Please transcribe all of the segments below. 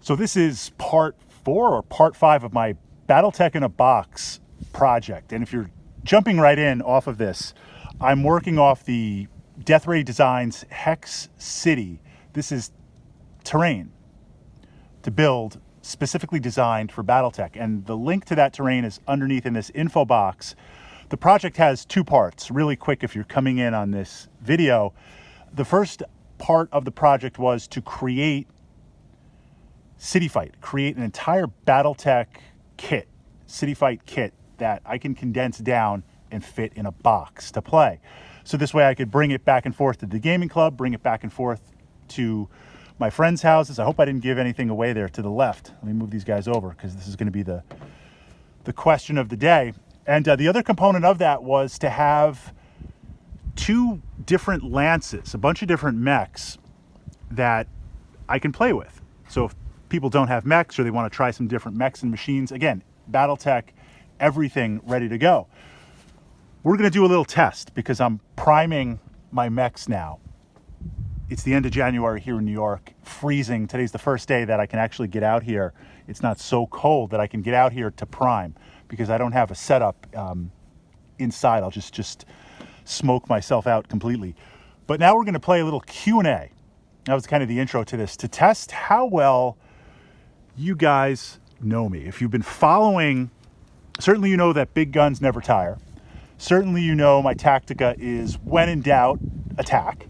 So this is part 4 or part 5 of my Battletech in a Box project. And if you're jumping right in off of this, I'm working off the Death Ray Designs Hex City. This is terrain to build specifically designed for Battletech. And the link to that terrain is underneath in this info box. The project has 2 parts. Really quick if you're coming in on this video. The first part of the project was to create City Fight, create an entire Battletech kit, City Fight kit that I can condense down and fit in a box to play. So this way I could bring it back and forth to the gaming club, bring it back and forth to my friends' houses. I hope I didn't give anything away there to the left. Let me move these guys over because this is going to be the question of the day. And the other component of that was to have 2 different lances, a bunch of different mechs that I can play with. So if people don't have mechs or they want to try some different mechs and machines, again, Battletech, everything ready to go. We're going to do a little test because I'm priming my mechs now. It's the end of January here in New York, freezing. Today's the first day that I can actually get out here. It's not so cold that I can get out here to prime because I don't have a setup inside. I'll just smoke myself out completely. But now we're going to play a little Q&A. That was kind of the intro to this, to test how well you guys know me. If you've been following, certainly you know that big guns never tire. Certainly you know my tactica is when in doubt, attack.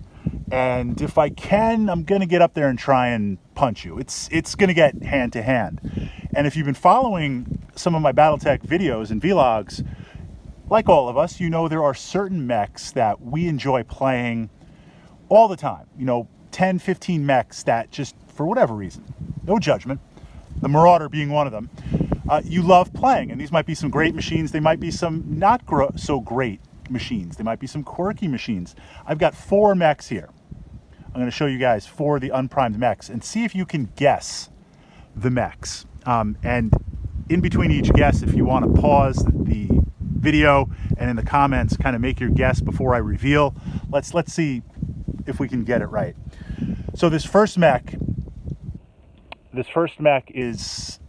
And if I can, I'm going to get up there and try and punch you. It's going to get hand to hand. And if you've been following some of my Battletech videos and vlogs, like all of us, you know there are certain mechs that we enjoy playing all the time. You know, 10, 15 mechs that just, for whatever reason, no judgment, the Marauder being one of them, you love playing. And these might be some great machines. They might be some not so great machines. They might be some quirky machines. I've got 4 mechs here. I'm going to show you guys 4 of the unprimed mechs and see if you can guess the mechs. And in between each guess, if you want to pause the video and in the comments kind of make your guess before I reveal, let's see if we can get it right. So this first mech is,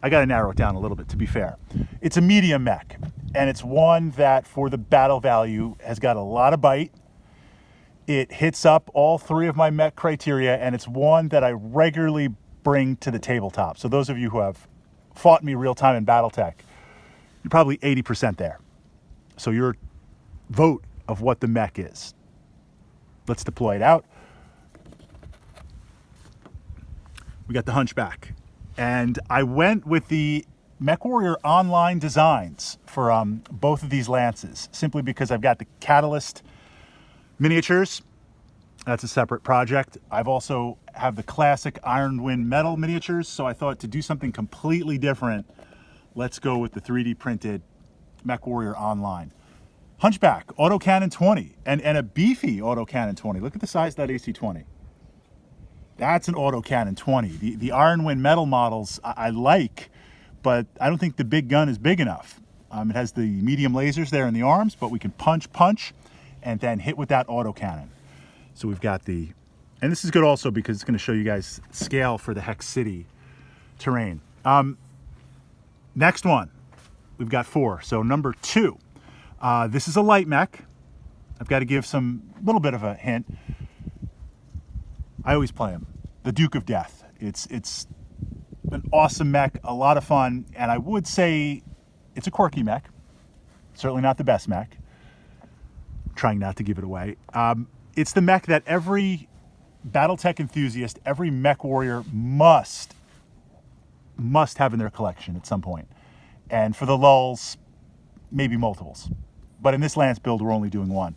I got to narrow it down a little bit to be fair. It's a medium mech, and it's one that for the battle value has got a lot of bite. It hits up all 3 of my mech criteria, and it's one that I regularly bring to the tabletop. So those of you who have fought me real time in Battletech, you're probably 80% there. So your vote of what the mech is. Let's deploy it out. We got the Hunchback. And I went with the MechWarrior Online designs for both of these lances, simply because I've got the Catalyst miniatures. That's a separate project. I've also have the classic Iron Wind metal miniatures, so I thought to do something completely different, let's go with the 3D printed MechWarrior Online. Hunchback, autocannon 20, and a beefy autocannon 20. Look at the size of that AC-20. That's an autocannon 20. The Iron Wind metal models I like, but I don't think the big gun is big enough. It has the medium lasers there in the arms, but we can punch, and then hit with that autocannon. So we've got the, and this is good also because it's going to show you guys scale for the Hex City terrain. Next one, we've got 4. So number 2, this is a light mech. I've got to give some little bit of a hint. I always play him, the Duke of Death. It's an awesome mech, a lot of fun, and I would say it's a quirky mech. Certainly not the best mech. I'm trying not to give it away. It's the mech that every Battletech enthusiast, every mech warrior must have in their collection at some point. And for the lulz, maybe multiples. But in this Lance build, we're only doing 1.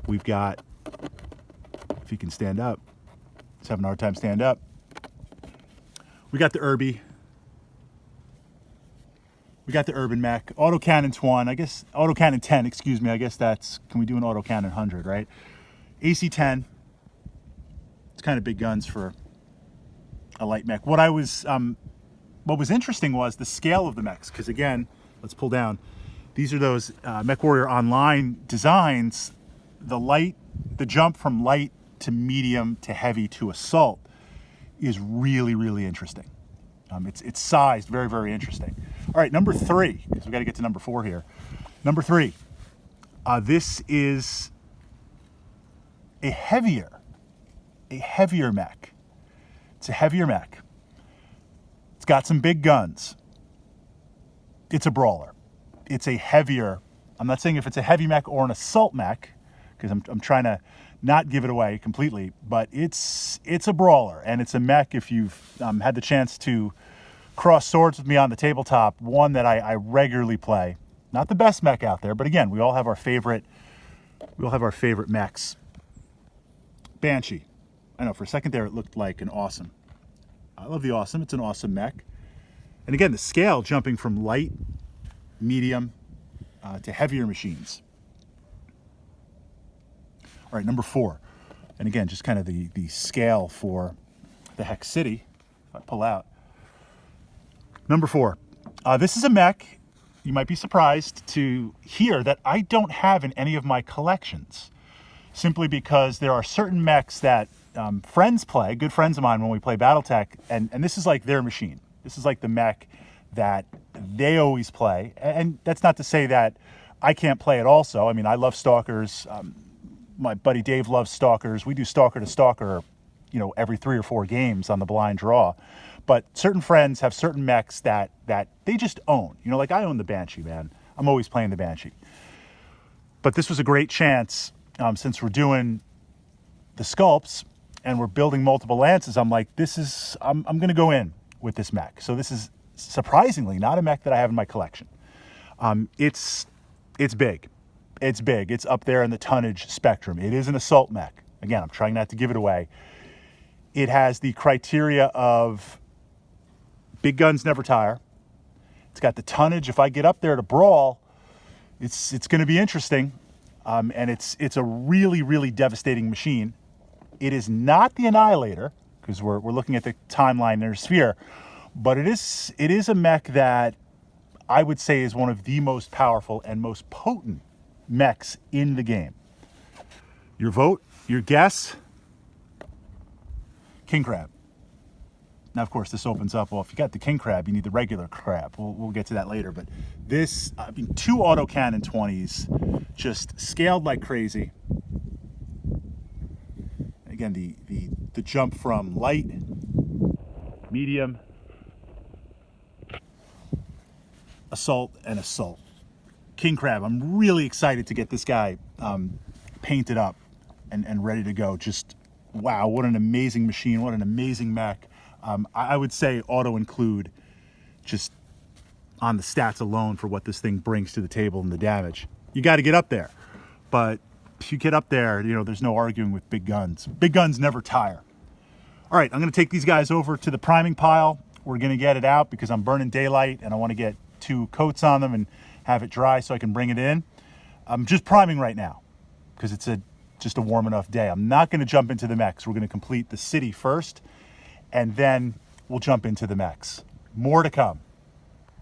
We've got, if he can stand up, he's having a hard time stand up. We got the Irby. We got the Urban Mech. Autocannon 1, I guess, autocannon 10, excuse me. I guess that's, can we do an autocannon 100, right? AC-10. It's kind of big guns for a light mech. What was interesting was the scale of the mechs, because again, let's pull down. These are those MechWarrior Online designs. The jump from light to medium to heavy to assault is really, really interesting. It's sized very, very interesting. All right, number 3, because we got to get to number 4 here. Number 3, this is a heavier mech. It's a heavier mech. It's got some big guns. It's a brawler. It's a heavier, I'm not saying if it's a heavy mech or an assault mech, because I'm trying to not give it away completely, but it's a brawler, and it's a mech. If you've had the chance to cross swords with me on the tabletop, one that I regularly play. Not the best mech out there, but again, we all have our favorite mechs. Banshee. I know for a second there it looked like an awesome. I love the awesome. It's an awesome mech. And again, the scale jumping from light, medium, to heavier machines. All right, number 4. And again, just kind of the scale for the Hex City. If I pull out. Number 4. This is a mech, you might be surprised to hear, that I don't have in any of my collections. Simply because there are certain mechs that friends play, good friends of mine when we play Battletech, and this is like their machine. This is like the mech that they always play. And that's not to say that I can't play it also. I mean, I love Stalkers. My buddy Dave loves Stalkers. We do Stalker to Stalker, every 3 or 4 games on the blind draw. But certain friends have certain mechs that they just own. Like I own the Banshee, man. I'm always playing the Banshee. But this was a great chance, since we're doing the sculpts and we're building multiple lances. I'm like, I'm going to go in with this mech. So this is surprisingly not a mech that I have in my collection. It's big. It's big. It's up there in the tonnage spectrum. It is an assault mech. Again, I'm trying not to give it away. It has the criteria of big guns never tire. It's got the tonnage. If I get up there to brawl, it's going to be interesting. And it's a really, really devastating machine. It is not the Annihilator, because we're looking at the timeline in their sphere, but it is a mech that I would say is one of the most powerful and most potent mechs in the game. Your vote, your guess, King Crab. Now, of course, this opens up. Well, if you got the King Crab, you need the regular crab. We'll get to that later. But this, 2 autocannon 20s, just scaled like crazy. Again, the jump from light, medium, assault, and assault. King Crab, I'm really excited to get this guy painted up and ready to go. Just, wow, what an amazing machine, what an amazing mech. I would say auto include, just on the stats alone for what this thing brings to the table and the damage. You got to get up there. But if you get up there, there's no arguing with big guns. Big guns never tire. All right, I'm going to take these guys over to the priming pile. We're going to get it out because I'm burning daylight and I want to get 2 coats on them and have it dry so I can bring it in. I'm just priming right now because it's just a warm enough day. I'm not going to jump into the mechs. We're going to complete the city first, and then we'll jump into the mechs. More to come.